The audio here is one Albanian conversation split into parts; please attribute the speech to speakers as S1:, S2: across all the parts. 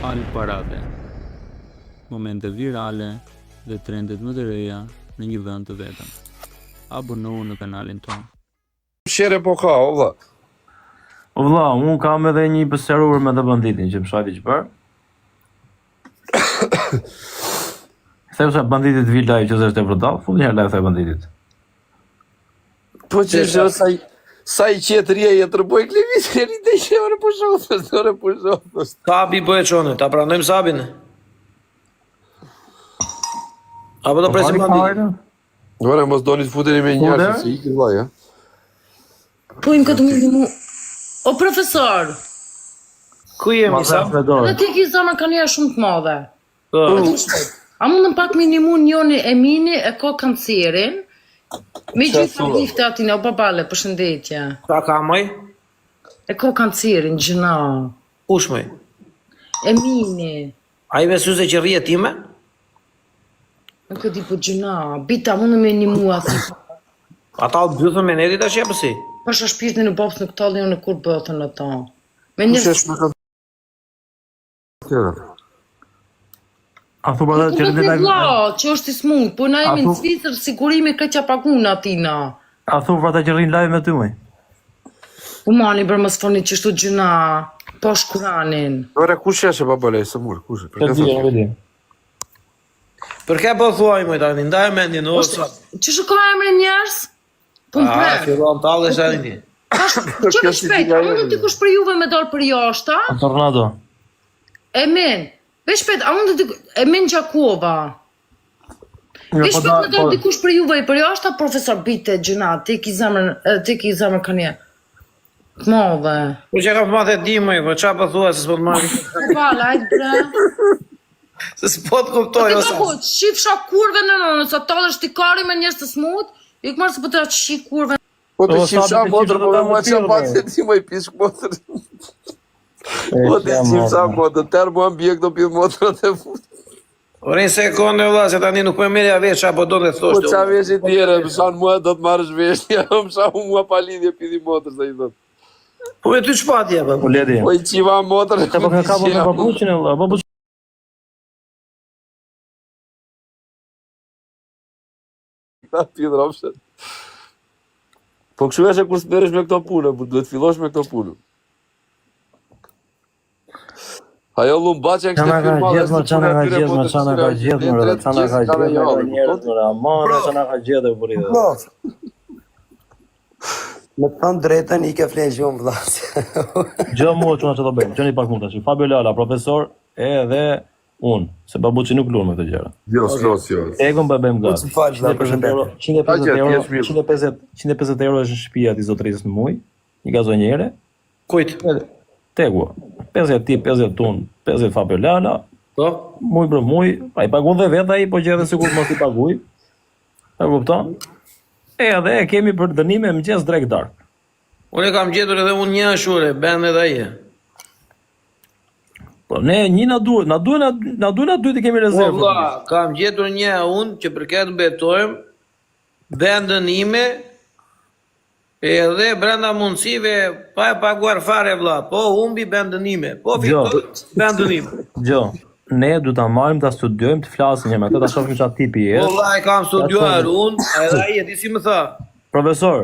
S1: Al parave, momente virale dhe trendet më të reja në një vend të vetëm. Abonohu në kanalin tonë.
S2: Shere po ka, o vlla.
S3: O vlla, unë kam edhe një pësërur me të banditin që më shajti që për. Theu se banditit vi live që është e vërtet, full një herë live theu banditit.
S2: Po që është sa i qetëria e tërboj klivit, e një dhe që ore po shohës.
S4: Sabi po e qone, ta pranojmë Sabin. Apo do presim banditin?
S2: Ore, mos doni të futeni me njerë, se i këtë vaj, ja?
S5: Po im këtë mundi mu... O profesor!
S4: Ku jemi sa?
S5: Dhe ti ki zama ka njerë shumë të madhe.
S4: Po.
S5: A mundën pak minimum njoni Emini e ko kancerin, me gjitha lifte atina, o babale, përshëndetje.
S4: Ka ka moj?
S5: E ko kancerin, gjëna.
S4: Kush moj?
S5: Emini.
S4: A i me syze që rrje time?
S5: Në këti po gjëna, bita mundën me një mua ati.
S4: Ata u bëthën me neti ta shepësi?
S5: Pasha shpirtin në babës në këta dhe në kur bëthën në ta. Me njës...
S3: A thu për dhe që rrëndit
S5: e... që është i smut, po na jemi në Zvicër, sigurimi këtë që pagun atina.
S3: A thu për dhe që rrinë live me ty mëj?
S5: Po mani për më sfoni që shtu gjëna, po shkuranin.
S2: Ore, kush eshe babale, së murë, kush?
S4: Për ke po thuaj moj tani, ndaj me një në osa.
S5: Që shë ka emre njerës? Po më prek.
S4: Fillon talë e shani.
S5: Që me shpejt, a mundë t'i kush për juve me dalë për jashta?
S3: A tornado.
S5: Emin, veç shpejt, a mundë t'i... Emin Gjakova. Veç shpejt me dalë t'i kush për juve i për jashta, profesor Bite, gjëna, ti ki zemër ka nje. Të modhe.
S4: Po që ka përmat e di moj, po qa për thua se s'po të marri.
S5: E pala, ajtë bre.
S4: Se s'po të kuptoj,
S5: Po
S4: osa.
S5: ti ka shifsha kurve në nënë, sa talë është t'i kari me njës të smut, i këmarë se po të shi kurve.
S2: Po të shifsha motër, po me ma që patë se ti më i pishk motër. Po të shifsha motër, tërë mua mbje këto pjë motër të fut.
S4: Orin sekonde vla, se tani nuk për mirja veç qa po do të
S2: Po
S4: thoshtë.
S2: qa vesh i tjere, më shanë mua do të marrësh veshja, më shanë mua pa lidhje pidi motër, se i thot.
S4: Po me ty qpatje, po.
S3: Po ledi.
S2: Po i qiva motër,
S3: Te po ka kapo me babuqin e vla, babuqin.
S2: Ti dropshet. Po kështu eshe kur s'meresh me këto punë, po duhet fillosh me këto punë. Ajo lumba që e kështë
S3: Qana ka gjithë, qana ka gjithë, qana ka gjithë, amana, qana ka gjithë e buridhe.
S6: Me të thënë drejtën i ke flenë gjumë vlasë.
S3: Gjë mua që nga që të bëjmë, që një pak mund të shi. Fabio Lala, profesor, edhe unë, se babuqi nuk lunë me këtë gjera.
S2: Jo, s'lo.
S3: Egon për bëjmë gati. 150 euro është në shpia ti zotërisë në muj, një gazonjere.
S4: Kujt?
S3: Tegua, 50 ti, 50 unë, 50 Fabio Lala,
S4: Po?
S3: muj për muj, a i pagun dhe vetë a i, po që edhe sikur mos i paguj. E kupton? Edhe e kemi për dënime më gjesë drejt dark.
S4: Unë e kam gjetur edhe unë një ashure, ben edhe aje.
S3: Po ne një na duhet dy të kemi
S4: Po
S3: rezervë.
S4: vla, kam gjetur një unë që përket betojmë, bendën ime, edhe brenda mundësive pa e paguar fare vla, po humbi bendën ime, po fitoj bendën ime.
S3: Gjo, ne du ta marrim ta studiojmë, të flasim një me këtë, ta shohim çfarë tipi
S4: Po
S3: jesh.
S4: vla, e kam studiuar unë, edhe aje, ti si më tha.
S3: Profesor,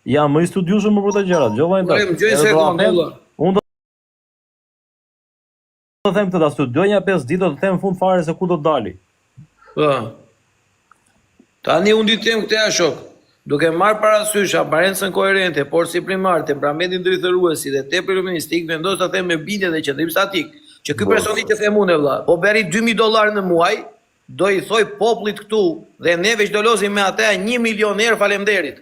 S3: jam më i studiushëm për këto gjëra, Gjo vajnë
S4: Ore, më gjoj sekundë, vla.
S3: Unë do të them këtë, ta studioj një 5 ditë, do të them fund fare se ku do të dali.
S4: Po. Tani unë ditem këtë a shok. Duke marrë parasysh aparencën koherente, por si primar, temperamentin drejtëruesi dhe tepërministik, vendos ta them me bindje dhe qëndrim statik, që ky personi që them unë vlla, po beri $2.000 në muaj, do i thoj popullit këtu dhe neve që do lozim me atë 1 milioner faleminderit.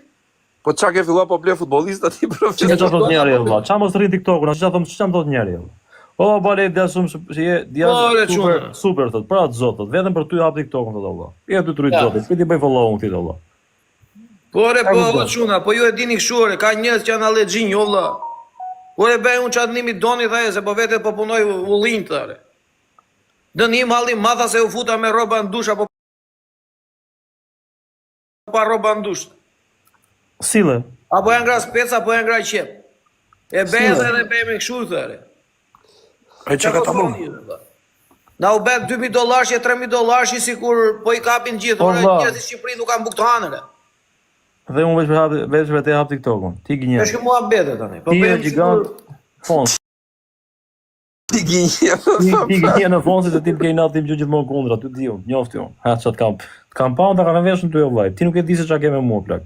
S2: Po qa ke fillua po ble futbolista ti profesor?
S3: Çfarë do thot njëri valla? Çfarë mos rrin TikTokun, çfarë thon, çfarë thot njëri valla? O bale dia shumë je dia super thot, për atë zot thot, vetëm për ty hap TikTokun thot valla. Je ty tryt zotit, ti bëj follow unë ti valla.
S4: Ore po çuna, po ju e dini kështu, ka njerëz që janë allergjin, jo valla. Ore bëj unë çat nimi doni thaje se po vetë po punoj ullin tare. Dënim halli madha se u futa me rroba në dush apo pa rroba në dush.
S3: Sille.
S4: Apo janë ngra speca, apo janë ngra qep. E bëj edhe bëj me kështu thare.
S6: E që ka të mund?
S4: Na u bet $2.000 e $3.000 sikur po I kapin gjithë, ore njerëzit në Shqipëri nuk kanë bukë të hanëre.
S3: Dhe unë veç vetë hap TikTokun. Ti gënje.
S4: Është mua bete tani. Po
S3: Ti je
S4: bëjmë
S3: gjigant fond.
S2: Ti gënje.
S3: Ti gënje në fond se ti të ke natë tim gjithmonë kundra, ty diu, njofti unë. Ha çat kam. Kam pa ta kanë veshën ty vllai. Ti nuk e di se çka ke me mua plak.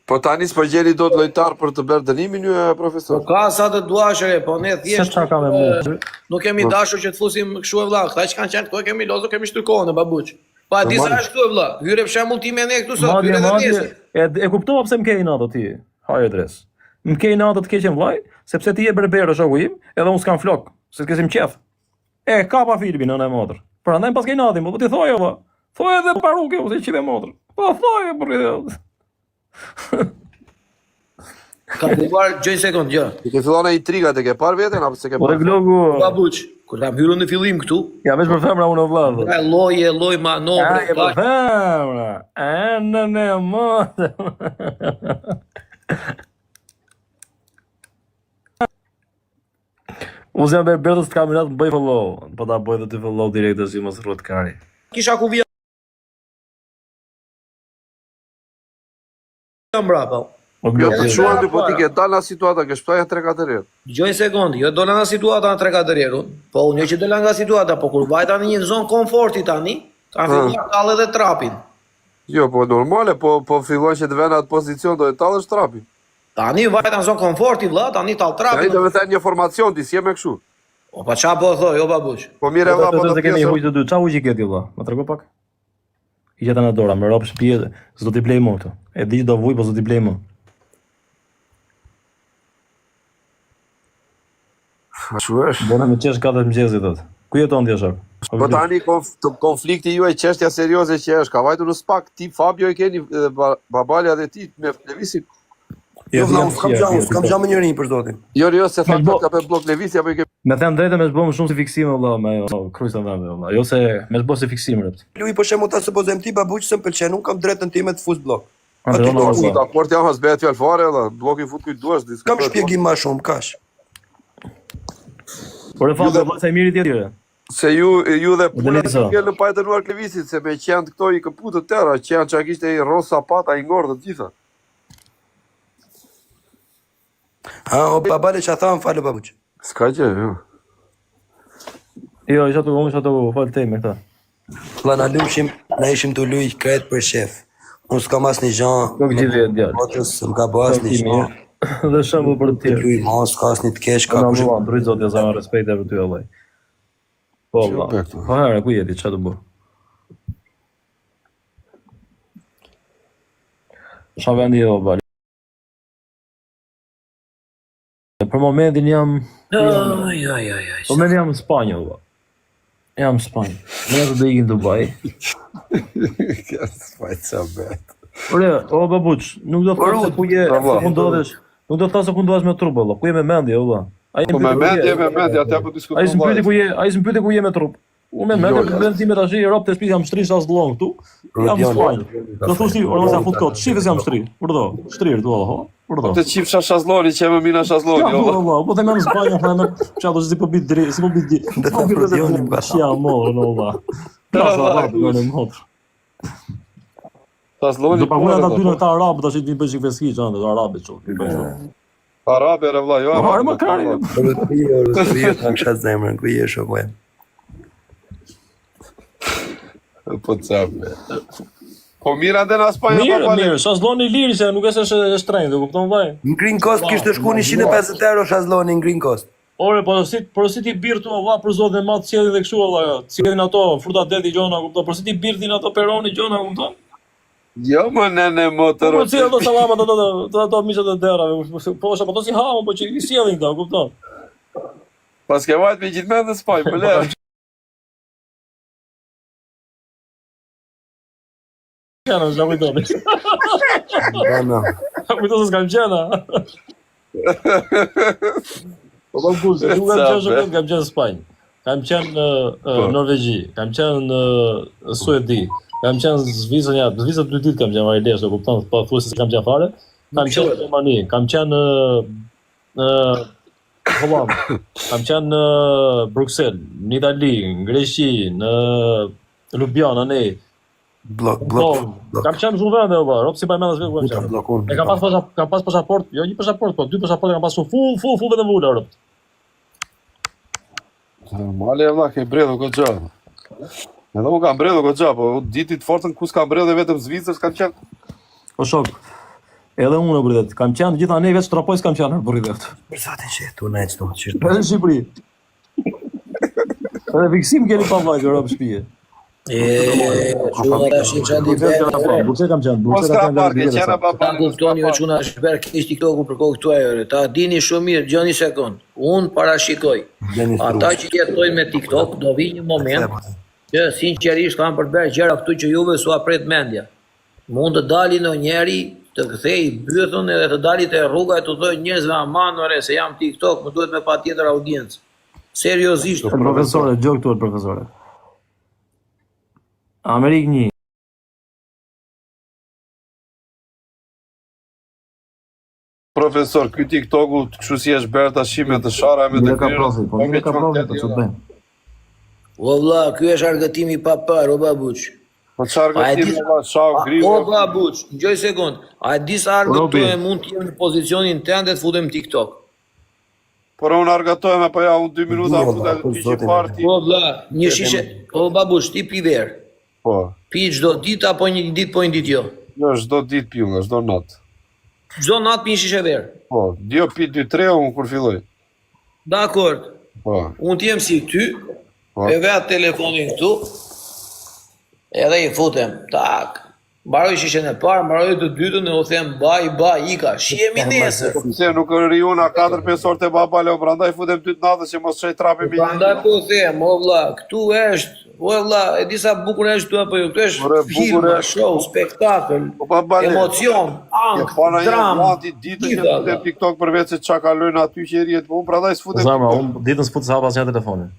S2: Po tani s'po gjeni dot lojtar për të bërë dënimin ju profesor.
S4: Po ka sa të duash re, po ne
S3: Se
S4: thjesht
S3: çka ka me mua.
S4: nuk kemi dashur që të fusim kështu e vlla. Këta që kanë qenë këtu e kemi lozur, kemi shtykohen e babuç. Pa di sa është këtu e vlla. Hyre për shembull ti me ne këtu sot, hyre edhe nesër.
S3: E kuptova pse më ke nato ti. Hajë dres. Më ke nato të keqen vllai, sepse ti je berber shoku im, edhe unë s'kam flok, se t'kesim qef. E kapa Filipin nëna e motër. Prandaj pas ke natin, po ti thoj valla. Thoj edhe paruke ose qive motër. Po thoj për.
S4: Ka filluar gjoj sekond, gjë.
S2: Ti ke filluar intrigat e ke parë veten apo se ke
S3: Po
S2: parë?
S3: glogu.
S4: Babuç, kur kam hyrë në fillim këtu,
S3: Ja veç për femra unë vllai.
S4: ka lloj manovre.
S3: Ja për femra. Në motër. Unë zem berberës të kaminat më bëj follow. Po ta bëj dhe të follow direkt dhe si mos rrët kari.
S4: Kisha ku vjen brapa.
S2: Jo të shuan ty po ti ke dalë nga situata, ke shpëtoja 3-4 herë.
S4: Gjoj sekond, jo dola nga situata në 3-4 herë, po unë që dola nga situata, po kur vajta në një zonë komforti tani, kanë filluar tallë edhe trapin.
S2: Jo, po normale, po fillon që të vjen atë pozicion do të tallësh trapin.
S4: Tani vajta në zonë komforti vlla, tani tall
S2: Ai
S4: trapin.
S2: do të thënë një formacion ti si je me kështu.
S4: O pa çfarë po thoj, jo babuç.
S2: Po mirë valla po
S3: të
S2: të
S3: kemi
S2: pjesë.
S3: hujtë të dy. Qa hujtë i keti vlla? Më trego pak? I gjeta në dora, me ropë shpije, s'do t'i blej më këto. E di do vuj, po s'do t'i blej më.
S2: Çu është?
S3: Bona me qesh 4 mëngjesit thot. Ku jeton ti shok?
S2: Po tani konflikti juaj çështja serioze që është, ka vajtur në spak, ti Fabio e keni babalja dhe ti me Levisin.
S6: Jo, vëlla, s'kam gjamë njërin për zotin.
S2: Jo, se tha ka pe blok Levisi apo i ke
S3: Me them drejtë me zbëm shumë si fiksime valla me krujtën vende valla. Jo se me zbëm si fiksime rëpt.
S6: Lui për shembull ta supozojmë ti babuq se më pëlqen, unë kam drejtën time të fus blok.
S2: dakord jam as bëhet fjalë fare valla, bloku i fut kujt duash diska.
S6: Kam shpjegim më shumë, kash.
S3: Por e falë valla sa i miri tjetër.
S2: Se ju dhe puna
S3: Denisa.
S2: që në pajtëruar Klevisit, se me qenë këto i këputë të tëra, qenë që kishte i rosa pata i ngordë të gjitha.
S6: Ha, o babale që a tha më falë babuq.
S2: S'ka gjë, jo.
S3: Jo, isha të falë tej me këta.
S6: Valla na lumshim, na ishim të luj kret për shef. Unë s'kam as një gjan.
S3: Nuk gjithë e djallë.
S6: Botës, s'm ka bo as një gjan.
S3: Dhe shembull për të tjerë.
S6: Luj mos, ka as një të kesh, ka
S3: Ka
S6: kush.
S3: mua, ndryj zotja za respekt e për ty vallaj. Po valla. Po herë, ku jeti, ç'a të bëj? Qa vendi jo, bali? Për momentin jam... Për momentin jam në Spanjë, valla. Jam në Spanjë. Në jetë dhe ikin Dubai. Ore, o babuq, nuk do të thasë se ku je, se ku ndodhesh, nuk do të thasë se ku ndodhesh me trup, valla. Ku je me mendje, valla.
S2: Po me mendje, ata po diskutojnë.
S3: Ai s'm pyeti ku je me trup. Unë me mendje për vendime tash i Europë të shpis jam shtri sa s'dllon këtu. Jam në Spanjë. Do thosh ti, ora sa fut kot. Shifes jam shtri. Urdhë, shtrir tu ho. Urdhë.
S2: Të qifsha shazlloni që më mina shazlloni,
S3: Jo, valla, po them në Spanjë, them çfarë do të po bit drejt, si po bit di. Po bit drejt. Ja, morë, no valla. Tash në motor.
S2: Shazlloni.
S3: Do paguaj ata dy në ta arab tash ti bëj veski çan, do arabë çu.
S2: Arabe valla, jo.
S3: Harë më kari.
S6: Rëtëri, kam shatë zemrën, ku je shokoj.
S2: Po çape. Po mira dhe në Spanjë apo
S3: Mirë, shazlloni liri se nuk është e shtrenjtë, e kupton vllai?
S6: Në Green Coast kishte shku 150 euro shazlloni në Green Coast.
S3: Ore, po si ti birë tu valla për zotin e madh sjellin dhe kështu valla, sjellin ato fruta deti gjona, kupton? Por si ti birdhin ato peroni gjona, kupton?
S2: Jo më në motor.
S3: Po si ato sallama ato mishat e derave, po sa ato si hamu, po që i sjellin këta, kupton?
S2: Pas ke vajt me gjithmend në Spanjë, po le.
S3: Qena, s'ka kujtoni.
S6: Dana.
S3: Kujto se s'kam qena. Po kam kurse, nuk kam qenë shumë, kam qenë në Spanjë. Kam qenë në Norvegji, kam qenë në Suedi, kam qenë në Zvicër, Zvicër 2 ditë kam qenë varilesh, e kupton, po thuaj se kam qenë fare. Kam qenë në Gjermani, kam qenë në Holland, kam qenë në Bruxelles, në Itali, në Greqi, në Ljubljana, ne.
S6: Blok.
S3: Kam qenë shumë vende, valla, rob si bajmendës vetë kam qenë.
S6: Blokun.
S3: E kam pas pasaport, jo një pasaport, po dy pasaporte kam pasur full vetëm vula, rob.
S2: Male valla, ke mbredhur goxha. Edhe unë kam mbredhur goxha, po ditit fortën kus kam mbredhur vetëm Zvicrës kam qenë.
S3: Po shok, edhe unë bëritet, kam qenë gjitha ne veç trapojs kam qenë bëritet.
S6: Për satin që tu na çdo çish.
S3: Edhe në Shqipëri. Edhe fiksim keni pa vajtë, rob shtëpie.
S4: Çuna tash çandi
S3: Burse kam qenë,
S2: Po s'ka parke, qena pa
S4: Ta kuptoni jo çuna shper kish TikToku për kohë këtu ajo. Ta dini shumë mirë, gjani sekond. Un parashikoj. Ata që jetojnë me TikTok do vi një moment që sinqerisht kanë për të bërë gjëra këtu që juve s'u apret mendja. Mund të dali në njeri të kthej bythun edhe të dali te rruga e të thojë njerëzve aman ore se jam TikTok, më duhet me patjetër audiencë. Seriozisht.
S3: Profesore, gjok tuaj profesore. Amerikë 1.
S2: Profesor, ky TikToku kështu si është bërë tash me të shara me të
S3: Ka profit, po ka profit, po ç'bën.
S4: O vlla, ky është argëtimi pa parë, o babuç.
S2: Po çfarë gëtimi valla, shau griu.
S4: O babuç, ngjoj sekond. A e di sa argëtojmë mund të jem në pozicionin tënd dhe të futem TikTok?
S2: Por unë argëtohem apo ja unë 2 minuta futa ti që parti.
S4: O vlla, një shishe, o babuç, ti pi verë.
S2: Po.
S4: Pi çdo ditë apo një ditë po një ditë jo?
S2: Jo, çdo ditë pi unë, çdo natë.
S4: Çdo natë pi një shishe verë.
S2: Po, dio pi 2-3 unë kur filloj.
S4: Dakord.
S2: Po.
S4: Unë t'jem si ty,
S2: Po.
S4: e vetë telefonin këtu, edhe i futem, tak. Mbaroj shishen e parë, mbaroj të dytën e u them baj, ika, shihemi nesër.
S2: Se nuk riuna 4-5 orë të babale, o prandaj futem 2 natës që mos çaj trapi me
S4: Prandaj po them, o vlla, këtu është, o vlla, e di sa bukur është këtu apo jo, këtu
S2: Ore,
S4: është film,
S2: bukur është.
S4: show, spektakël,
S2: Po babale.
S4: emocion,
S2: Ja pana një
S4: dramë,
S2: mati ditë që futem TikTok për vetë se çka kalojnë aty që rrihet, po unë prandaj s'futem.
S3: Zamra, unë ditën s'fut sa pas një telefonin.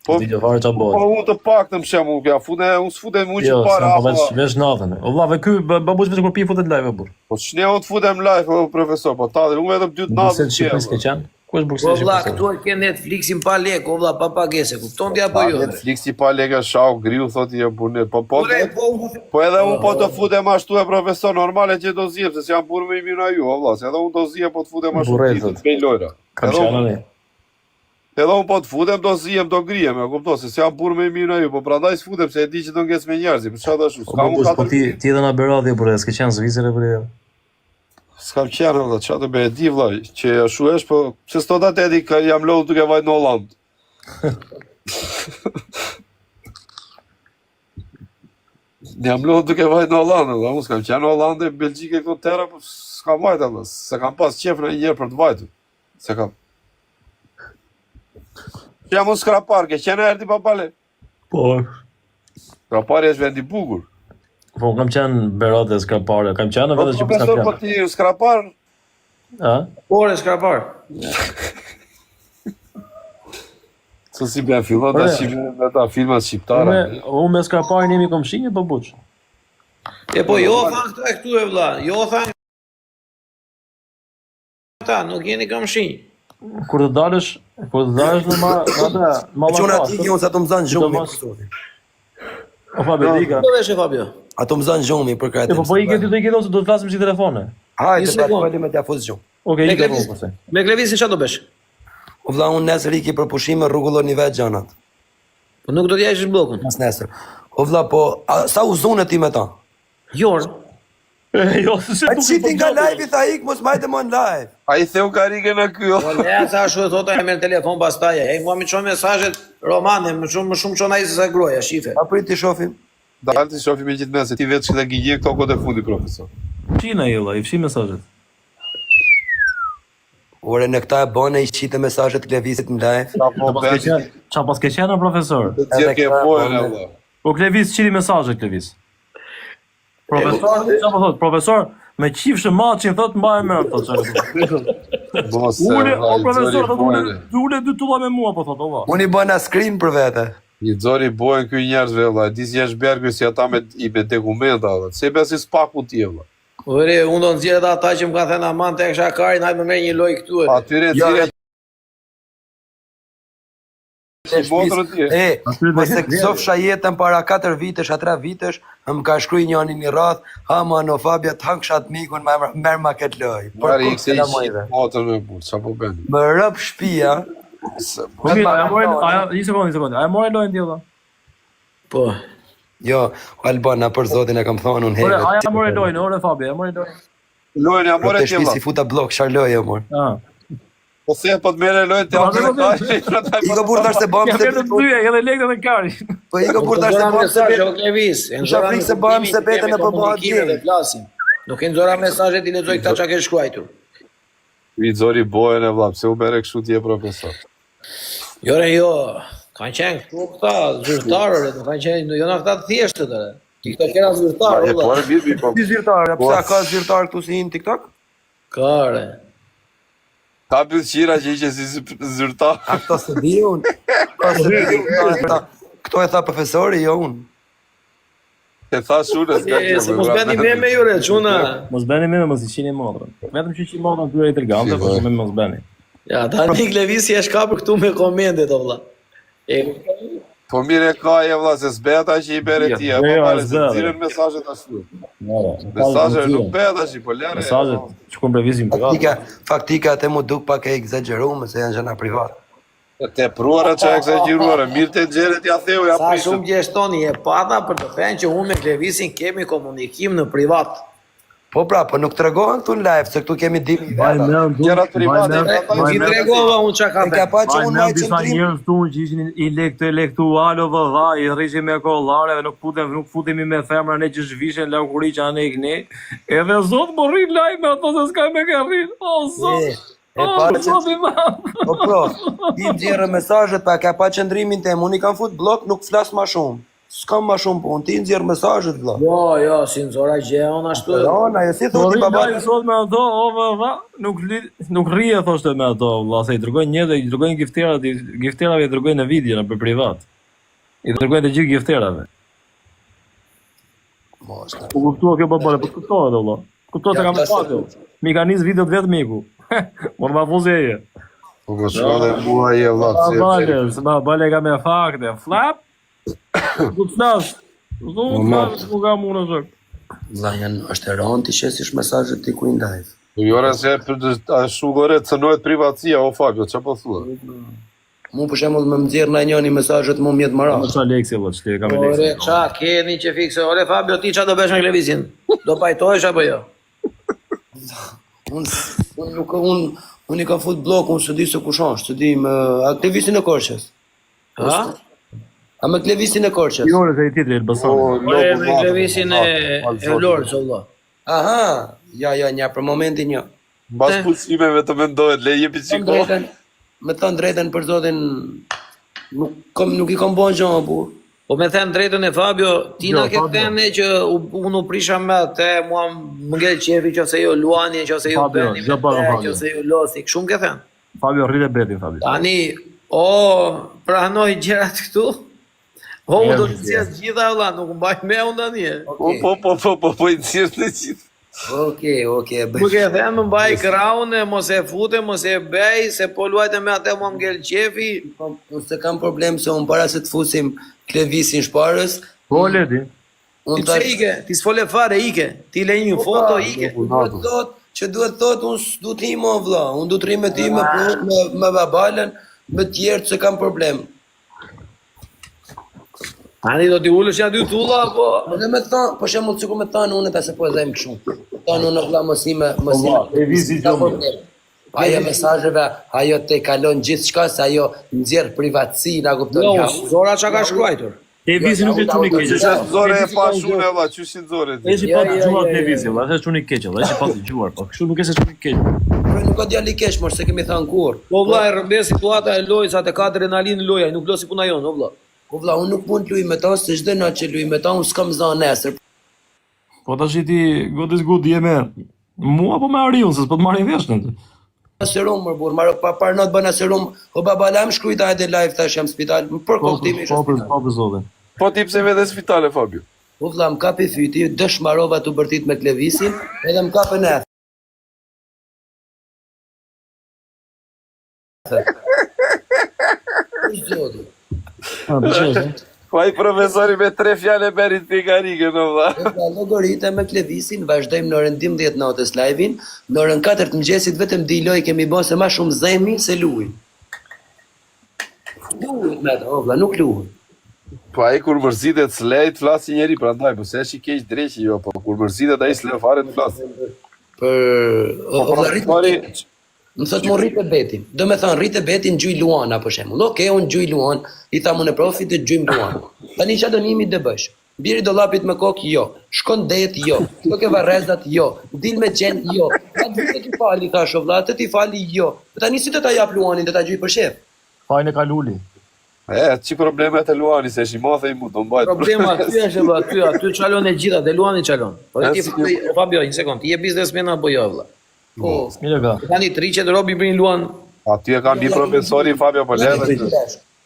S2: Po,
S3: Di që fare ç'a
S2: po
S3: bëhet.
S2: unë të paktën për shembull, ja unë s'futem unë që
S3: Jo,
S2: para
S3: s'kam
S2: apo.
S3: veç natën. O vlla, ve ky babuç vetë kur pi futet live burr.
S2: Po ç'ne unë të futem live, o profesor, po ta unë vetëm 2
S3: Bruxelles
S2: natë.
S3: Shqipërisë ke qenë? Ku është
S4: o
S3: Bruxelles
S4: vlla,
S3: Shqipërisë?
S4: këtu e ke Netflixin pa lekë, o vlla, pa pagese, kupton ti apo jo?
S2: Netflixi pa lega shau griu thotë jo punë. Po
S4: Ore,
S2: po edhe unë po të futem ashtu e profesor normale që do zjem se s'jam burr me imina ju, o vlla, se edhe unë do zjem po të futem ashtu
S3: Burret,
S2: ditë të bëj lojra.
S3: Kam qenë ne.
S2: Edhe unë po të futem do zjem do grijem, e kupton se s'jam burr me imina ju, po prandaj s'futem se e di që do ngec me njerëz, po çfarë dash?
S3: Po babuç, po ti edhe na beradhi burr, s'ke qenë në Zvicër burr.
S2: S'kam qenë valla, çfarë do bëj di vlla, që ashtu është, po pse s'to ta dedi ka jam lodh duke vajt në Holland. Jam lodh duke vajt në Holland, valla, unë s'kam qenë në Hollandë, Belgjikë këto terra, po s'kam vajt valla, se kam pas qef në një herë për të vajtur. Se kam. Jam unë skrapar, ke qenë erdi papale?
S3: Po.
S2: Skrapari është vendi bukur.
S3: Po kam qenë beradhe skrapare, kam qenë
S2: Po
S3: vetë që
S2: profesor,
S3: s'kam
S2: po
S3: qenë.
S2: ti skrapar?
S3: A?
S4: Ore, skrapar.
S2: Se si bën fillon ta shihim me ta filmat shqiptare.
S3: Unë me skraparin jemi komshinje po buç.
S4: E po jo than këta e këtu e vlla, jo than ta, nuk jeni kamshinj.
S3: Kur të dalësh në
S6: Çuna ti që unë sa të më zanë zhumi.
S3: O Fabio,
S4: Po vesh e Fabio.
S6: Ato më zanë zhumi për krajtë.
S3: po i ke ti do i ke dhënë se do të flasim si telefone.
S6: Hajde,
S4: Një
S6: ta
S4: sekond.
S6: falim me t'ja fuz zhum.
S3: Okej,
S4: Me
S3: i ke
S4: Klevis,
S3: po.
S4: me Klevisin çfarë do bësh?
S6: O vlla unë nesër iki për pushime rrugullon një vetë gjanat.
S4: Po nuk do t'ja ishësh bllokun.
S6: Mas nesër. O vlla po, sa u zonë ti me ta?
S4: Jor.
S3: Jo, se
S6: A qitin nga live i tha ik, mos majte më në live.
S2: Ai theu karike në ky.
S4: Po le sa ashtu e thota e merr telefon pastaj. Ai mua më çon mesazhet romane, më shumë çon ai se sa groja, shife.
S6: A prit të shofim.
S2: Dalë të shohim me gjithë se ti vetë që dhe gjigje këto kohë të fundi, profesor.
S3: Çina jella, i fshi mesazhet.
S6: Ore në këta e bëne i qite mesazhet Klevisit në live.
S2: Apo bëhet
S3: Qa pas ke qenë profesor?
S2: të gjithë ke bojën e valla.
S3: Po Klevis qili mesazhe Klevis. Profesor, çfarë po thot? Profesor, me qifshë maçin thot mbaj më ato çfarë.
S2: Mos.
S3: Ule, o profesor, thot ule 2 tulla me mua po thot, valla.
S6: Unë i bëna screen për vete.
S2: I xori bojën ky njerëzve valla. Di si është Bergu si ata me dokumenta valla. Se besi spaku ti valla.
S4: Ore, unë do nxjerr ata që më kanë thënë aman tek Shakarin, hajde më merr një lojë këtu.
S2: Atyre nxjerrë i botrën ti.
S6: Mos e kësofsha jetën para 4 vitesh, a 3 vitesh, më ka shkruaj njëri një radh, ha mano Fabia të hangshat mikun, merr ma këtë loj.
S2: Mari i kësej shqip botrën me burë, qa po bëni?
S6: Më rëp shtëpia.
S3: Një sekundë. A e morë lojën ti valla?
S4: Po.
S6: Jo, Albana për zotin e kam thonë unë herë.
S3: A e morë lojën, ore Fabi, e morë lojën.
S2: Lojën ja more
S6: Të
S2: ti valla.
S6: shpisi futa blok, çfarë mor.
S2: Po se po të merre lojën te atë.
S6: I ka burr tash se bëm
S3: Ja
S6: se
S3: vetëm dyja, edhe lekët dhe kari.
S6: po i ka burr tash se bëm se
S4: mesazhe o Klevis.
S6: frikë se bëhem se betën e përbëhat
S4: dhe flasim. Nuk e nxora mesazhe ti lexoj këta çka ke shkruar.
S2: I zori bojën e vlla, pse u bëre kështu ti e profesor.
S4: Jo. Kanë qenë këtu këta zyrtarë, nuk kanë qenë, jo na këta të thjeshtë të. Ti këto kena zyrtarë,
S2: E po
S4: valla.
S2: e mirë po.
S6: Ti zyrtar, pse ka zyrtar këtu si në TikTok?
S4: Kare.
S2: Ka pyet qira që ishte si zyrtar.
S6: A këto se di unë? Këto e tha profesori, jo unë.
S2: E thash unë s'ka gjë.
S4: Se mos bëni me jure, çuna.
S3: Mos bëni me mos i qini modrën. Vetëm që qini modrën tyre i tërgante, po me mos bëni.
S4: Ja, tani Klevisi e shkapër këtu me komendet o vlla.
S2: Po mire ka e vlla se s'behet aq i bere ti, apo pare se nxirren mesazhet ashtu. Mesazhet nuk behet aq, po lare.
S3: Mesazhet që kom previzim privat.
S6: Faktika te mu duk pak e egzageruar, se janë gjëna private.
S2: Te pruara që egzageruara, mirë te xheret ja theu ja
S4: Sa
S2: prisë.
S4: shumë gjeshtoni e pata për të thënë që unë me Klevisin kemi komunikim në privat.
S6: Po pra, po nuk tregohen këtu në live, se këtu kemi dimi veta.
S2: Gjërat private.
S4: Ti tregova unë çka ka
S6: E ka
S4: bërë.
S6: pa që unë
S3: Majnë
S6: maj
S3: disa
S6: qëndrim.
S3: njerëz tu që ishin intelektualo vëlla, i rrishin me kollare dhe nuk futemi me femra ne që zhvishen laukuri që anë i këne. Edhe zot më rrin lajme me ato se s'ka me ka rrin. O zot.
S6: E pa që... Po pro, ti nxjerrë mesazhet, pa ka pa qëndrimin tem, unë i kam fut blok, nuk flas ma shumë. S'kam ma shumë punë, ti nxjerrë mesazhet vëlla.
S4: Jo, si nxora gjë unë ashtu.
S6: Ona, jo si
S3: Po
S6: thotë
S3: rrin
S6: baba.
S3: lajme sot me ato, o vëlla, nuk rrije thoshte me ato, vëlla, se i dërgojnë një dhe i dërgojnë gifterave i dërgojnë në video në për privat. I dërgojnë të gjithë gifterave. Po kuptua kjo babale, po kuptohet vëlla. Kuptohet se kam e patë. Mi ka nis videot vetë miku. Mor ma fuzeje.
S2: Po po shkole mua je vlla.
S3: Se bale ka me fakte. Flap. Du të flas. Nuk kam unë zot.
S6: Vëlla janë është e rëndë ti shesish mesazhet ti ku i live.
S2: Po jora se ashtu gore cënohet privatësia o Fabio, çfarë po thua?
S6: Mu për shembull më nxjerr na njëri mesazhet më mjet më
S3: Mos
S6: rast.
S3: sa leksi valla, ç'ke kam
S4: Ore,
S3: leksi.
S4: qa, keni që fikse. Ore, Fabio, ti qa do bësh me Klevisin? Do pajtohesh apo jo?
S6: Unë i kam fut blok, unë së di se kush është, së di me aktivistin e Korçës.
S4: Ha?
S6: A me Klevisin e Korçës.
S3: Jo, se i titri Elbasan.
S4: Ore, me Klevisin e Vlorës, o vlla.
S6: Aha, ja, një për momentin jo.
S2: Mbas pushimeve të mendohet, le jepi çiko.
S6: Me thënë drejtën për zotin, nuk i kam bën gjë apo.
S4: Po me thënë drejtën e Fabio, ti na ke thënë që unë u prisha me atë, mua më ngel qefi qofse jo luani, qofse jo
S3: Fabio,
S4: bëni,
S3: gjë para Fabio.
S4: qofse jo losi, shumë ke thënë.
S3: Fabio rritë betin Fabio.
S4: Tani, pranoj gjërat këtu. Unë do të nxjerr gjitha valla, nuk mbaj me unë tani.
S2: Po i nxjerr të gjithë.
S6: Okej.
S4: Nuk e them më mbaj kraune, mos e fute, mos e bëj, se po luajte me atë mua ngel qefi.
S6: Unë se kam problem se unë para se të fusim Klevisin shparës,
S3: Po leti.
S4: Ti
S6: unë
S4: pse ike? Ti s'fole fare ike. Ti le një foto ike.
S6: duhet thot unë s'du t'hi mo vlla, unë du t'ri me ty me babalen, me tjertë se kam problem.
S4: Tani do t'i ullësh ja dy tulla, po...
S6: Dhe me thonë, për shembull sikur me thonë unë ta se po e them kështu. Thonë unë vlla mos i me
S3: e vizi gjumë.
S6: Ajo mesazheve, ajo te kalon gjithçka se ajo nxjerr privatësi, na kupton
S4: Jo,
S6: ja.
S4: Zora çka ka shkruar.
S3: Te vizi nuk e çuni keq.
S2: Zore e pa shune valla, çyshin zore.
S3: Eshi pa dëgjuar te vizi, valla, është çuni keq, valla, eshi pa dëgjuar, po kështu nuk e se çuni keq.
S6: Nuk ka djali keq, mos se kemi thënë kur.
S4: Po vlla, e rëmbes situata e lojës, atë ka adrenalinë loja, nuk lo si puna jon, o vlla.
S6: Po vlla, unë nuk mund të luaj me ta, se çdo natë që luaj me ta, unë s'kam zënë nesër.
S3: Po tash ti God is good je me mua po me Ariun, se s'po të marrin vesh në.
S6: Serum më burr, marr pa parnot bëna serum, o babalam shkruajta edhe live tash jam spital, për kohëtimi
S3: Po për zotin.
S2: Po ti pse vete spitale Fabio?
S6: Po vlla, më kapi fyti, dëshmarova të bërtit me Klevisin, edhe më kapën e.
S2: Ai profesori me 3 fjalë beri pikarike në vlla.
S6: Pra llogaritë me Klevisin, vazhdojmë në orën 12 natës live-in, në orën 4 të mëngjesit vetëm diloj kemi bën se më shumë zemi se luaj. Luaj me ato, valla, nuk luaj.
S2: Po ai kur mërzitet s'lejt flasi njeri prandaj, po se është i keq dreqi jo, po kur mërzitet ai s'le fare të flas.
S6: Për rritë, më thot më rritë betin. Do me thënë rritë betin gjuj Luana për shembull. Okej, unë gjuj Luan, i tha unë profit të gjujmë Luan. Tani çfarë dënimi të bësh? Biri dollapit me kokë jo, shkon det jo, shko ke varrezat jo, dil me qen jo. Atë do ti fali tash vëlla, atë ti fali jo. Tani si do ta jap Luanin, do ta gjuj për shef.
S3: Fajin e ka luli.
S2: Çi problemet e Luani se është i madh ai mu do mbajt.
S4: Problema aty është vëlla, aty çalon e gjitha, dhe Luani çalon. Po ti Fabio, një sekond, ti je biznesmen apo jo vëlla?
S6: Po,
S3: Mire ka.
S4: Tani të riqet robi brin Luan.
S2: Aty e kanë bi profesori Fabio po ledhe.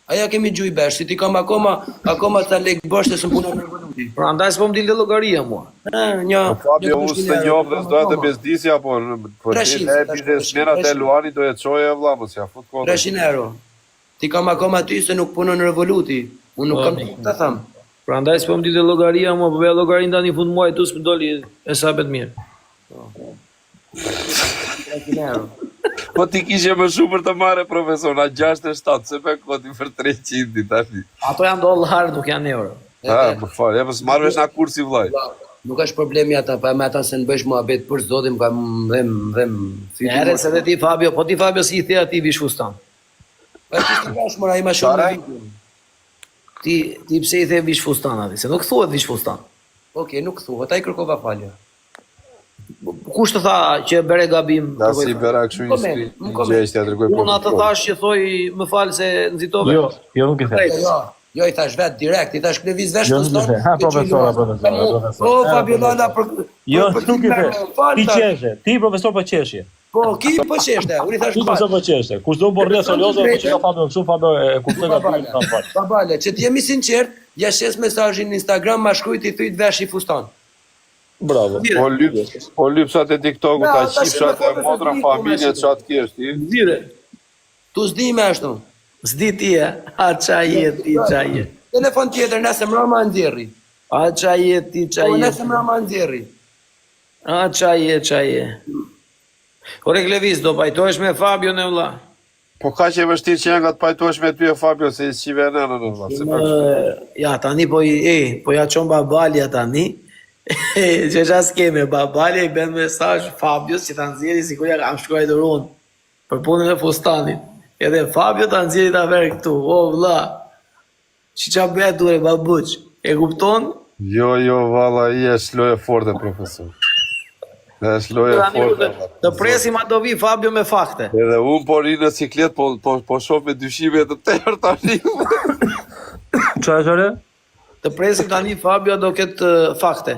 S6: aja kemi gjuj besh, si ti kam akoma ta lek bosh të së punon në valuti.
S4: Pra ndaj s'po m'dil dhe llogaria mua.
S6: Një
S2: Fabio unë së të njofë dhe s'dojë të bezdisja, po për ti e biznesmenat e Luani do e qoje vlla, mos ja fut kodë.
S6: 300 euro. Ti kam akoma ty se nuk punon në revoluti. Unë nuk kam të tham.
S4: Pra ndaj s'po m'dil dhe llogaria mua, po veja llogarin tani fund muaj tu s'më doli e sabet mirë.
S6: 300 euro.
S2: Po ti kishe më shumë për të marrë profesor, na 67, se me kodi për 300 tani.
S4: Ato janë dollar, nuk janë euro.
S2: Më fal, po s'marr vesh na kursi vllai.
S6: Nuk është problemi ata, pa me ata se në bësh muhabet për zotin, kam dhem
S4: Herë se dhe ti Fabio, po ti Fabio si i the ati vish fustan.
S6: Pa ti të bash mëra ima shumë në video.
S4: Ti pse i the vish fustan ati, se nuk thuhet vish fustan.
S6: Okej, nuk thuhet, ai kërkova falje.
S4: Kush të tha që bëre gabim?
S2: Da si bëra kështu një skri, gjeshtja tregoj
S4: Unë atë thash që thoj më fal se nxitove.
S3: Jo nuk i the.
S6: Jo, i thash vet direkt, i thash Kleviz vesh
S3: Jo, nuk i the. Ha profesor.
S6: Po Fabio Lala për
S3: Jo, nuk i the. Ti qeshe, ti profesor po qeshje.
S6: Po, ki po qeshte, unë i thash
S3: Ti profesor po qeshje. Kush do borrë soliozo po që ka Fabio kështu, Fabio e kupton gabimin ka fal.
S6: Babale, që të jemi sinqert, ja shes mesazhin në Instagram, ma shkruaj ti thyt vesh i fustan.
S3: Bravo.
S2: Po lypsat e TikTok-ut, ta qifshat e motra familjet çat kesh ti.
S4: Zire.
S6: Tu s'di me ashtu.
S4: S'di ti e, a qa je ti, qa je.
S6: Telefon tjetër, nëse mrama nxjerri.
S4: A qa je ti, qa
S6: Po,
S4: je.
S6: nëse mrama nxjerri.
S4: A qa je. Ore Kleviz, do pajtohesh me Fabio në vlla.
S2: Po ka që e vështirë që janë nga të pajtohesh me ty e Fabio, se i qive në vlla.
S4: Ja, tani po ja qon babalja tani. Që qa s'keme, babalja i ben mesazh Fabios që ta nxjerri si kur ja kam shkruaj unë për punën e fustanit. Edhe Fabio ta nxjerri ta verë këtu, o vlla. Që qa bëhet dure babuq, e kupton?
S2: Jo, valla, i e shloje forte, profesor. E shloje forte.
S4: Të presim ato vi Fabio me fakte.
S2: Edhe unë po ri në ciklet, po shoh me dyshime të tërë tani.
S3: Qa e qare?
S4: Të presim tani Fabio do ketë fakte.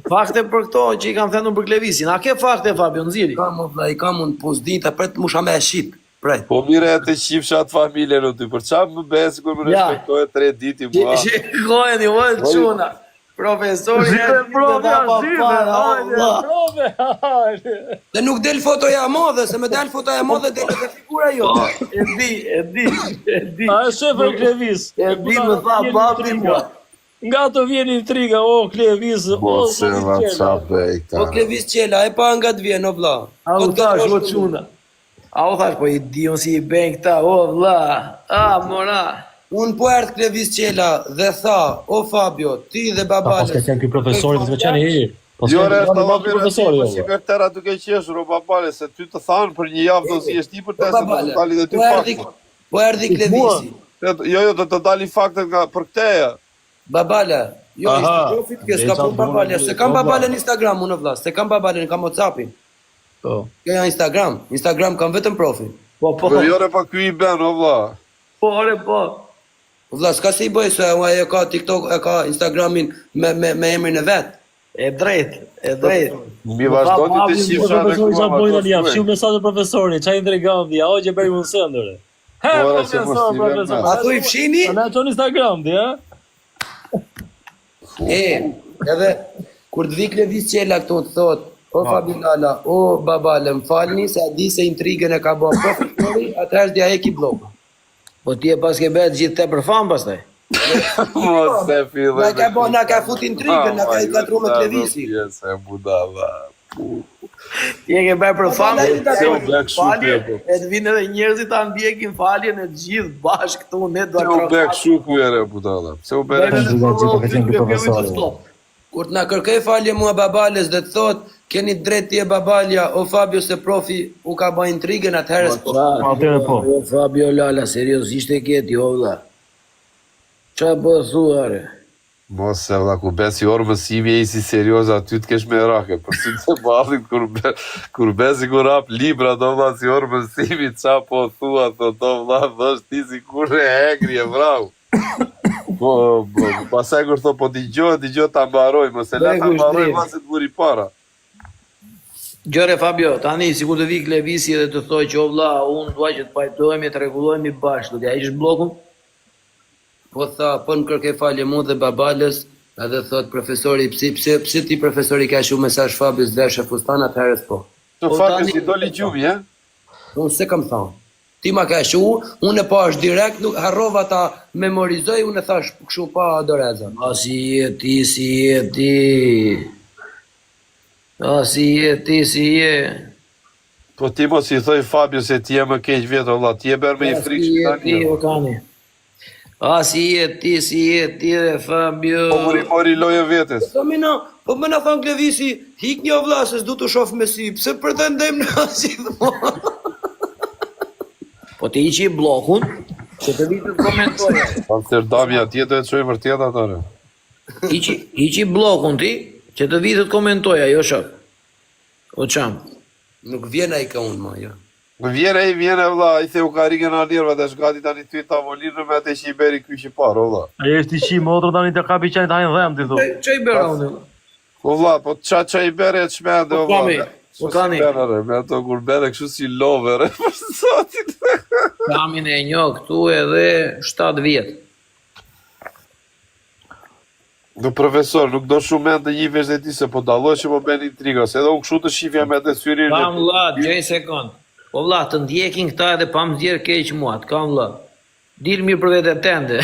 S4: Fakte për këto që i kam thënë për Klevisin. A ke fakte Fabio, nxirri?
S6: Kam, vlla, i kam unë pusdita, pret musha me e shqip. Prej.
S2: Po mire e të qifsha të familje në ty, për qa më besë kur më respektoje 3 diti mua?
S4: Shikojeni, vëllë quna. Profesori e
S6: Dhe nuk del fotoja e madhe, se me del fotoja e madhe del dhe figura jo.
S4: E di.
S3: A e shefër Kleviz.
S4: E di më tha papi mua.
S3: Nga të vjen intriga, o Kleviz.
S2: Po se WhatsApp e i
S6: Po
S2: ta.
S6: Kleviz qela, e pa nga të vjen, o vlla.
S4: A u thash, o quna. A u thash, po i di unë si i ben këta, o vlla. A, mora.
S6: Unë po erdh Kleviz qela dhe tha, o Fabio, ti dhe babale.
S3: Pas ka qenë ky profesori, të qenë i.
S2: Jo, re,
S3: të
S2: profesori, si për tëra duke qeshur, o babale, se ty të thanë për një javë do si eshti për të se të dali dhe ty fakte.
S6: Po erdhi Klevisi.
S2: Jo, do të dali fakte nga për këteja.
S6: Babale, jo, ishte profit kjo, s'ka pun babale, se kam babale në Instagram, unë vlla, se kam babale në kam WhatsAppin.
S3: Po.
S6: Kjo janë Instagram kam vetëm profil.
S4: Po.
S2: Për jore pa ky i ben, o vlla.
S4: Po, ore, po.
S6: Vlla, s'ka si i bëj, se e ka TikTok, e ka Instagramin me emrin e vet.
S4: E drejt.
S2: Mi vazhdo ti të qifsha në
S3: Profesori qa bojnë në jam,
S2: kuma.
S3: shiu mesazhe profesori, qa i ndregan dhja, o që bëri mund sëndëre. He, profesor.
S6: A thu i fshini?
S3: A na qon Instagram, di, ha?
S6: Edhe kur të vi Kleviz qela këtu të thot, o Fabilala, o babale, më falni, se a di se intrigën e ka bërë profesori, atëherë dhja e ki blogë.
S4: Po ti e pas ke bërë gjithë te për famë pastaj.
S2: Mos e fillë.
S6: Na ka fut intrigën, na ka i katru me Klevisi.
S2: Se budalla.
S4: Ti e ke bërë për famë.
S2: Se u blek
S4: Falje,
S2: shupi.
S4: e të vinë edhe njerëzit ta ndjekin faljen e gjithë bashkë këtu ne do
S2: Se u blek shupi e budalla. Se u blek.
S6: Kur të na kërkej falje mua babales dhe të thot, keni drejt ti e babalja, o Fabio se profi u ka bë intrigën atëherës po.
S3: Atëherë po.
S4: Jo Fabio Lala, seriozisht e ke ti o vëlla. Qa po thuare?
S2: Mos se valla, ku besi orë mësimi e si serioz aty të kesh me rake, për si të ballit kur besi kur rap libra do valla si orë mësimi qa po thua, do valla dhësht ti si kur e hegri e vrau. Po, pasaj kur thot, po digjo ta mbaroj, mos e la ta mbaroj valla se të vuri para.
S4: Gjore Fabio, tani si kur të vi Klevisi dhe të thoj që o vlla, unë dua që të pajtojmë e të rregullohemi bashkë, do t'ja ish blokun?
S6: Po tha, po në kërkej falje mu dhe babales, edhe thot profesori, pse ti profesori ka shu mesazh Fabius dhe fustan atëherës po.
S2: Të fakë si doli gjumi,
S6: Unë se kam thonë. Ti ma ka shu, unë e pash direkt, nuk harrova ta memorizoj, unë e thash këshu pa doreza.
S4: A si je ti, si je ti. A si je ti, si je.
S2: Po ti mos i thoj Fabio se ti e më keq vjetë, valla, ti e bërë me i frikë që
S4: ti, o kani. A si je ti dhe Fabio.
S2: Po mori loje vetës.
S6: Po më na thon Klevisi, hik një vlla se s'du të shoh me sy, pse pretendojmë na si thua.
S4: Po ti iqi blokun, që të vitë të komentoja.
S2: Amsterdami atje do e të shoj vërtet atore.
S4: Iqi blokun ti, që të vitë të komentoja, jo shok. O qam.
S6: Nuk vjen ai ka unë ma, jo.
S2: Vjene vlla, i the u ka rigën alirëve dhe shgati tani ty tavolinë me atë që i beri kyqi parë, vlla.
S3: Ai është i qi motor tani të kapi qajt hajnë dhem ti thu.
S4: Që i bera unë?
S2: Po vlla, po qa i beri e të shmende,
S4: Po
S2: vlla.
S4: Po kani.
S2: Me ato kur bere kështu si love, re, për sotit.
S4: Kamin e njo këtu edhe 7 vjetë.
S2: Do profesor, nuk do shumë mend të njifesh dhe ti se po dalloj që po ben intriga, se edhe unë kështu të shifja me të syrin.
S4: Kam vlla, gjej sekond. Po vlla, të ndjekin këta edhe pa më zjerë keq mua, kam vlla. Dilë mirë për vete tende.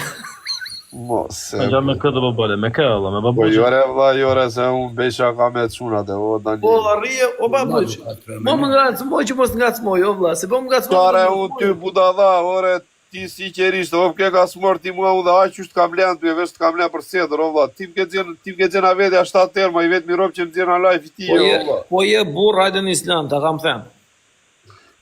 S2: Mos se.
S3: Me me këtë babale, me kë valla, me
S2: Po
S3: babuq.
S2: jore vlla, jore se unë besha ka me të shunat e o Daniel.
S4: Po arrije, o babuq. Mo më ngacmoj që mos ngacmoj, o vlla, se po më ngacmoj.
S2: Kare unë ty budalla, ore ti si qerisht, o ke ka smor ti mua u dhe aq që kam len, ty e vesh të kam len për sedër, o vlla. Ti më ke gjena vetja 7 terma, i vetë mi rob që më gjena live i ti, o vlla.
S4: Po je burr, hajde në Island, ta kam them.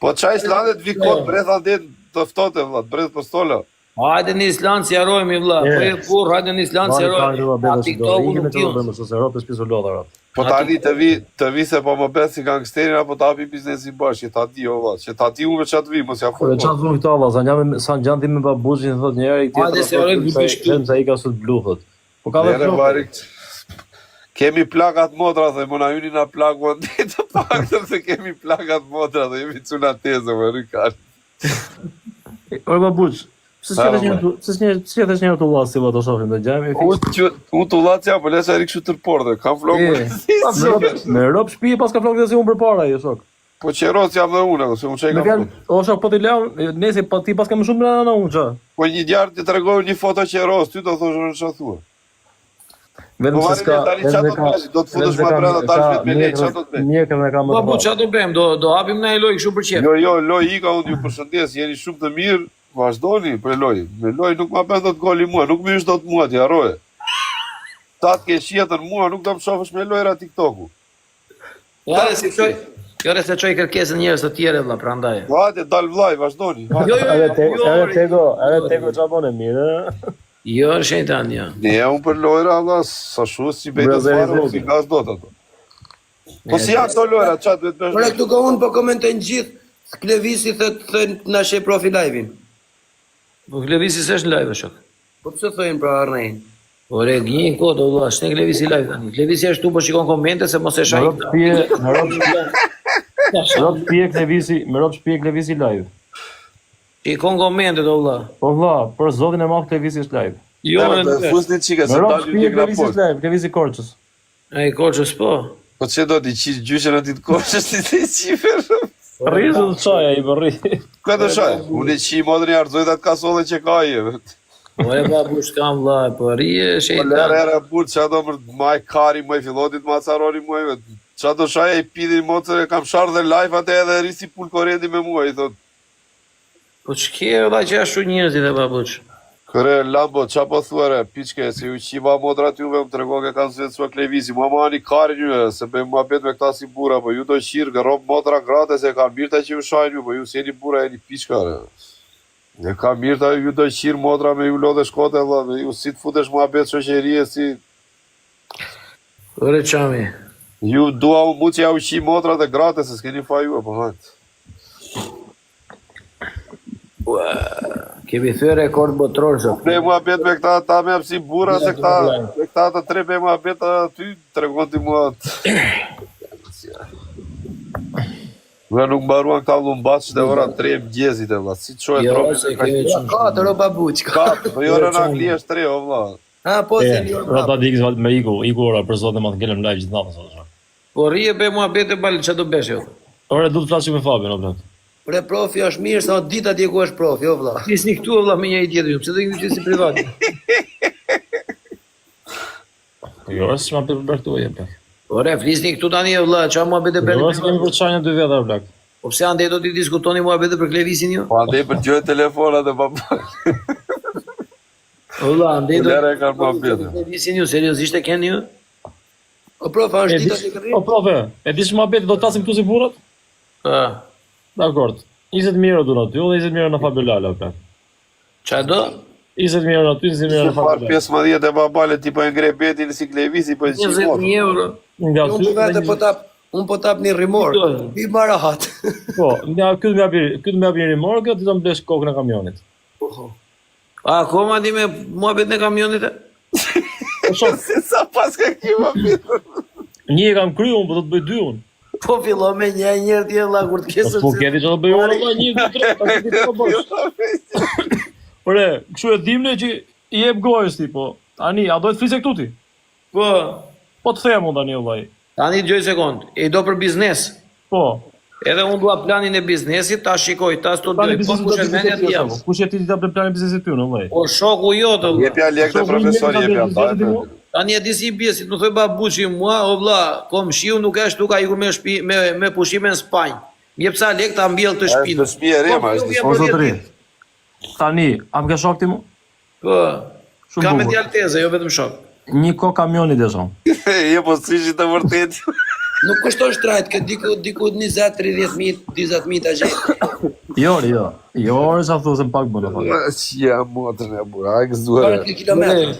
S2: Po qa Islandet vi kod bretha dhe të ftote, vlla, breth postola.
S4: Hajde në Island si harojmë vlla. Po je burr, hajde në Island si harojmë. TikToku nuk diun.
S2: Po tani të vi se po më bet si gangsterin apo të hapi biznesi bashkë, që ta di o valla, që ta di uve që të vi, mos ja
S3: Po
S2: fërë.
S3: çfarë thon këta valla, sa ngjan ti me babuqin thot njëri tjetër.
S4: Hajde se orë vi bashkë.
S3: Sa i ka sot blu thot. Po ka
S2: Ere
S3: vetë.
S2: varik, kemi plakat modra, dhe më na hyni na plak më ndi të paktën se kemi plakat modra, dhe jemi cuna tezë, më rikar.
S3: O babuq, pse s'ke një të vllasi valla të shohim të gjajmë.
S2: Unë të latja, po lesa eri kështu tërporde, kam flokë.
S3: Me rob shtëpi pas ka flokë si unë përpara jo shok.
S2: Po qeros jam dhe unë, se unë që i
S3: Me
S2: kam
S3: fjalë, o shok po ti lëm, nëse po ti pas ka më shumë në unë ç'a.
S2: Po një djarë të tregoj një foto qeros, ty do thosh në ç'a thua.
S3: Vetëm
S2: Po
S3: se
S2: varet
S3: ska,
S2: tani ç'a do të bësh, do të futesh më brenda tash vetë me lej, ç'a do të bëj.
S3: Mjekën e kam më.
S4: Po ç'a do bëjmë? Do hapim në loj kështu për çep.
S2: Jo, loj ika unë ju përshëndes, jeni shumë të mirë, vazhdoni për loj. Me loj nuk ma bën dot goli mua, nuk më ish dot mua ti harroje. Ta të kesh jetën mua, nuk do më shofësh me lojra TikToku.
S4: Jore se çoj kërkesën njerëz të tjerë valla, prandaj.
S2: Hajde dal vllai, vazhdoni.
S3: Edhe tego ç'a bën e mirë.
S4: Jo, shejtan ja.
S2: Ne unë për lojra, Allah, sa shu si bejtë të farë, si gaz do të ato. Po si janë to lojra, qa duhet bësh?
S6: Ora këtu ka unë po komentojnë gjithë, Klevisi thënë na sheh profi live-in.
S4: Po Klevisi s'është në live shok.
S6: Po pse thojnë pra arrejnë?
S4: Ore, gjin kod o valla, shte Klevisi live tani. Klevisi është tu po shikon komente se mos e shaj.
S3: Me rob shpije Klevisi live.
S4: Shikon komente o valla.
S3: Po vlla, për zotin e madh Klevisi është live.
S4: Jo,
S2: Fusni qika,
S3: Me
S2: se
S3: rob
S2: dalë
S3: shpije
S2: një
S3: Klevisi
S2: grapor.
S3: është live, Klevisi Korçës.
S4: ai koçës po.
S2: Po që do t'i qishë gjyshen aty të koshës, ti t'i qifer.
S3: Rrizën çaja i bërri.
S2: Këtë shaj, unë qi modrin arzojt atë kasolle që ka i.
S4: Ore babush kam vlla, po rije
S2: Po
S4: shejtan.
S2: lërë era burë, që do më maj kari, maj filotit, ma carori muaj, që do shaj e pidin mocër e kam sharë dhe live atë edhe risi pull korendi me muaj, i thot.
S4: Po ç'ke valla që ashtu njerëzit e babush.
S2: Kërë Lambo, qa po thuare, piçke, se ju qiva modrat juve më trego ke kanë zvetë sua klevisi, mua ma ani kari një, se me mua bet me këta si bura, po ju do qirë, gërop modra gratis, e ka mirta që ju shajnë ju, po ju s'jeni bura, e një piçkare. E ka mirta, ju do qirë modra me ju lodhe shkote, valla, me ju si të futesh mua bet shoqerie, si...
S4: Ore çami.
S2: Ju dua u mu që ja u qi modra dhe gratis, se s'keni fa ju, po hajtë.
S4: Kemi thyer rekord botror zot.
S2: Ne mua bet me këta, ta me si bura, se këta të tre me mua bet aty, tregon ti mua... Nga nuk mbaruan këta lumbaç dhe ora 3 mëngjesit e vlla. Si çojë
S4: Jo,
S2: tropë.
S4: se kemi
S6: Ja, 4 o babuq.
S2: Po jo në Angli është 3 o vlla.
S6: Ha, po se një orë.
S3: Rata dikës me iku ora për zotë ma të ngelem live gjithë natën sot.
S4: Po rije be mua bete bal ç'a do bësh jo.
S3: Ore du të flasim me Fabian, o blet.
S6: Bre profi është mirë, sa dita ti ku është profi, o vlla.
S4: Flisni këtu valla me njëri tjetrin, pse do i ngjish si privat.
S3: Jo, s'ma për bërtu e blet.
S4: Ore flisni këtu tani valla, ç'a mua bete bën.
S3: Jo, s'kemi për çajnë 2 vjetë, o blet.
S4: Po pse andej do ti diskutoni mua bete për klevisin jo?
S2: Po andej për gjojë telefonat e baba.
S4: Valla andej do.
S2: Lere kanë mua bete.
S4: Klevisin jo, seriozisht e keni ju?
S6: O profi,
S3: E
S6: është dita
S3: dish,
S6: ti kërri?
S3: o profe, e dish ma beti do të tasim këtu si burrat?
S4: Ah.
S3: Dakord. 20 mijë do në ty, dhe 20 mijë në Fabio Lala, o blet.
S4: Ç'a do?
S3: 20 mijë në ty, 20 mijë në Fabio
S2: Farë
S3: Lala.
S2: 15 e babale ti po e ngre betin si klevisi po e qi
S4: 20.000 euro.
S3: Nga
S6: Unë
S3: ty,
S6: po vete po tap, unë po tap një rimor. Bi më rahat.
S3: po, nga këtë më japi një remorke, ti do më blesh kokën e kamionit.
S4: A akoma ti me mua bete në kamionit?
S3: Po shoh,
S2: Se sa pas ka kima bete.
S3: një e kam kryu unë, po do të bëj 2 unë.
S4: Po fillo me një tjetër valla kur të kesë.
S3: Po keti që do bëj unë, valla, 1, 2, 3, ta ti po bësh. Ore, kështu e dimne që i jep gojës ti, po. Tani, a do të flisë këtu ti?
S4: Po.
S3: Po të them unë tani, vllai.
S4: Tani gjoj sekond. E do për biznes.
S3: Po.
S4: Edhe unë dua planin e biznesit, ta shikoj, ta studioj. Po kush e menja ti jam.
S3: Kush e ti ta bëj planin biznesit ty, vllai?
S4: Po shoku jot valla.
S2: Jepja lek të profesor, jepja ta.
S4: Tani e di si bjesit, më thoj babuçi mua, o vlla, komshiu nuk është tu ka ikur me shtëpi me pushime në Spanjë. Më jep sa lek ta mbjell të
S2: Është
S4: shtëpinë.
S2: të shtëpi e rema,
S4: Po,
S2: është
S4: jo,
S3: O zotëri. Tani, am ke shok ti mu?
S4: Po.
S3: Shumë
S4: Ka me
S3: bukur.
S4: djalteze, jo vetëm shok.
S3: Një ko kamioni dhe shon.
S2: Je po s'ishit të vërtet.
S6: Nuk kushton shtrajt, këtë diku 20, 30.000, 20.000 ta gjetë.
S3: Jo, sa thosem pak bën apo.
S2: Si jam motrën e bura, a gëzuar.
S6: Parë 3 kilometra.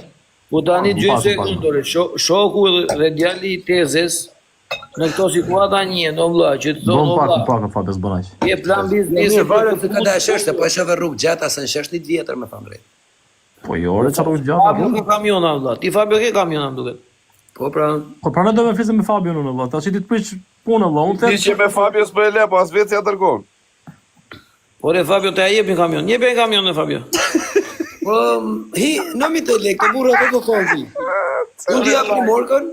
S4: Po tani gjoj
S3: Pas,
S4: sekondore, shoku dhe djali i tezes në këto situata një, no vlla, që të thonë
S3: Bën
S4: vlla.
S3: pak fates bënaq.
S4: Je plan
S6: Nëse
S4: biznesi
S6: varet se ka dash është, po e shove rrugë gjata se në shesh një vjetër me thënë drejt.
S3: Po jo, ore çfarë u
S4: Fabio
S3: gjatë.
S4: ke kamiona vlla. Ti Fabio ke kamiona më duket.
S6: Po pra,
S3: Po pranë do me flisëm me Fabion unë valla. Tash ti të prish punën valla. Unë
S2: Ti që
S3: them
S2: me Fabio s'po e le, po as vetë ja dërgon.
S4: Ore Fabio te jep një kamion. Jep një kamion në Fabio.
S6: po në mi të lek, të burra të kokonti. Unë di apri morkën,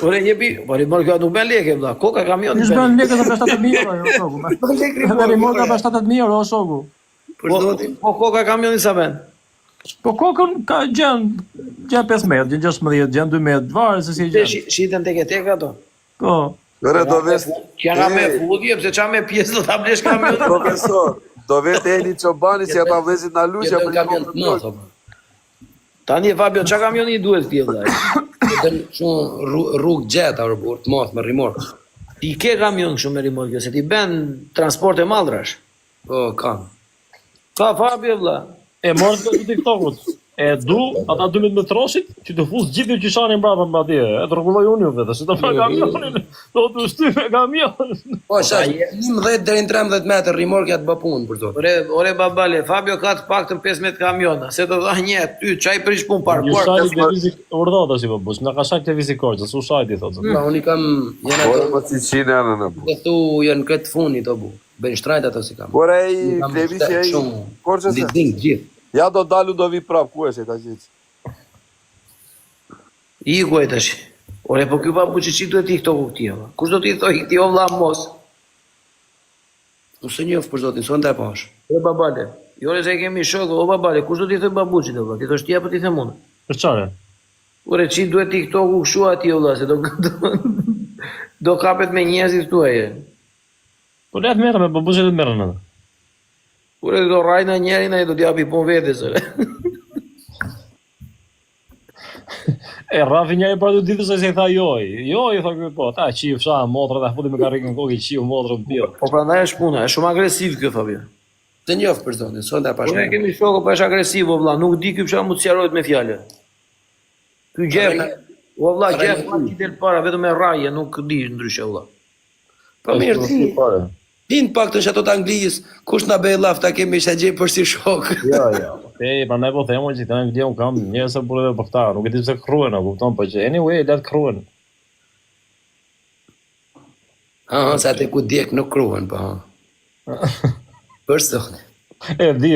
S4: Ore jepi, po rimor kjo nuk bën lekë vlla. Koka kamion.
S3: Ti s'bën lekë sa 70.000 euro, jo shoku.
S6: në lek
S3: Edhe
S6: rimorkën.
S3: remorka pa 70.000 euro, o shoku.
S6: Për zotin.
S4: Po koka kamioni sa bën?
S3: Po kokën ka gjën 15, gjën 16, gjën 12, varet se si e
S4: Te
S3: gjën.
S4: shiten tek e tek ato.
S3: Po.
S2: Ore do ves.
S4: Kja nga me futje, pse qa me pjesë do ta blesh kamion.
S2: Profesor, do vetë e një qobani që ata vlezit në luqja
S6: Jo
S2: për
S6: të kamion të
S2: një
S6: mëth,
S4: Tani Fabio, qa kamioni i duhet ti vlla?
S6: Dën shumë rrugë gjeta or burr, të mëth me rimork.
S4: Ti ke kamion kështu me rimorkë, se ti bën transport e madhrash.
S6: Po kam.
S4: Ka Fabio vlla.
S3: E morën të TikTokut. E du, ata 12 metroshit, që të fus gjithë qyshanin mbrapa mba atje. E të rregulloj unë ju vetë, se të pa kamionin, do të shty me kamion.
S6: Po shash, 11 deri në 13 metër rimorkja të bë punë për zotin.
S4: Ore babale, Fabio ka të paktën 15 kamiona, se do dha një ty, çaj prish pun par
S3: Ju
S4: por.
S3: shajti të vizi urdhë tash po bush, na ka shajt të vizi korçë, su shajti thotë.
S6: Pra unë i kam janë
S2: Ore
S6: ato
S2: më si qine anë në bu.
S6: të thu janë këtë funi to bu. Bën shtrajt ato si kam.
S2: Ore i
S6: Kam
S2: klevisi e i
S6: shumë
S2: korqës e.
S6: leasing gjithë.
S2: Ja do dalu do vi prap, ku e se ta gjithë.
S4: I ku e tash. Ore po ky babu çi duhet i këto këti valla. Kush do t'i thoj këti o vlla mos?
S6: Unë se njof për zotin, s'on ta pash.
S4: E babale. Jore se kemi shokë, o babale, kush do t'i thë babuçit valla? Ti thosh ti apo ti them unë?
S3: Për çfarë?
S4: Ore çi duhet TikToku kshu atij valla, se do kapet me njerëzit tuaje.
S3: Po le të merrem me babuçet të merren atë.
S4: Ore do rajna njerin ai do t'i japi punë vetes.
S3: E Rafi njëri para dy ditësh se i tha joj. Joj, i tha ky po, ta qiu fsha motra, ta futi me karrikën kokë, qiu motrën bil.
S4: Po prandaj është puna, është shumë agresiv ky Fabio.
S6: Se njof për zotin, s'on ta pash.
S4: Ne kemi shokë, po është agresiv o vlla, nuk di ky pse mund të sqarohet me fjalë. Ky gjef, o vlla, gjef ti del para vetëm me rraje, nuk di ndryshe vlla.
S6: Po mirë ti. Tin pak të shatot Anglisë, kush na bëj llaf ta kemi sa gjej për si shok.
S3: Jo. Te prandaj po them që në Angli un kam njerëz sa burrë për ta, nuk e di pse kruen, apo kupton, po që anyway, let kruen.
S6: Sa te ku djek nuk kruen, po. Për sot.
S3: E di.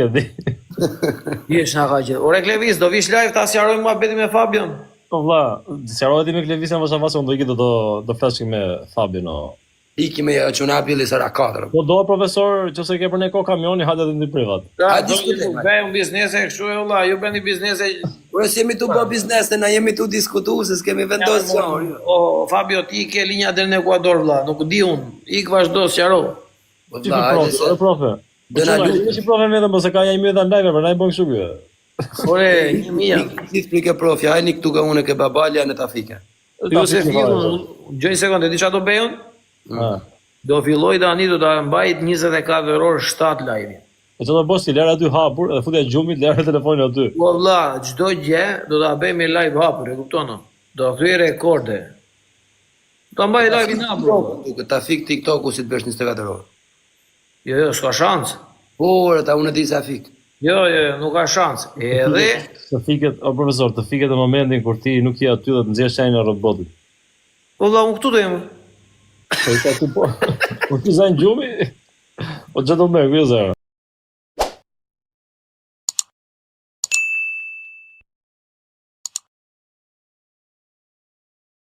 S4: Jesh na ka gjë. Ore Klevis, do vish live ta sqarojmë muhabetin me Fabion.
S3: Po vlla, sqarohet me Klevisin mos avas unë do ikë do flasim me Fabion.
S6: Iki me çunapilli sara 4.
S3: Po do profesor, nëse ke për ne ko kamioni, hajde edhe në privat.
S4: A diskutojmë, bëjmë biznese kështu e valla, ju bëni biznese.
S6: Ora se jemi tu bë biznes, na jemi tu diskutuar se s'kemi vendosur.
S4: O Fabio, ti ke linja deri në Ekuador vlla, nuk di un. Ik vazhdo sqaro.
S6: Po
S3: Ti profe.
S6: Do na lutem.
S3: Ti profe më mos e ka ja më dhan live, për na i bën kështu ky.
S4: Ore, 1000.
S6: Ti sprike profi, hajni këtu ka unë ke babalja në Tafike.
S4: Jo se fillon, gjoj sekondë, di çfarë do bëj un? Do filloj tani do ta mbaj 24 orë 7 live.
S3: E çdo bosh ti lera aty hapur dhe futja gjumit lera telefonin aty.
S4: Po vlla, çdo gjë do ta bëj me live hapur, e kupton? Do thyej rekorde. Do mbaj live në hapur.
S6: Duke Tafik TikToku si të bësh 24 orë.
S4: Jo, s'ka shans.
S6: Po, ora ta unë di sa fik.
S4: Jo, nuk ka shans. Edhe
S3: Të fiket, o profesor, të fiket në momentin kur ti nuk je aty dhe të nxjerrsh çajin në robotit.
S4: po vlla, unë këtu do jem.
S3: Po ti zan gjumi. O çdo më, vjen zero.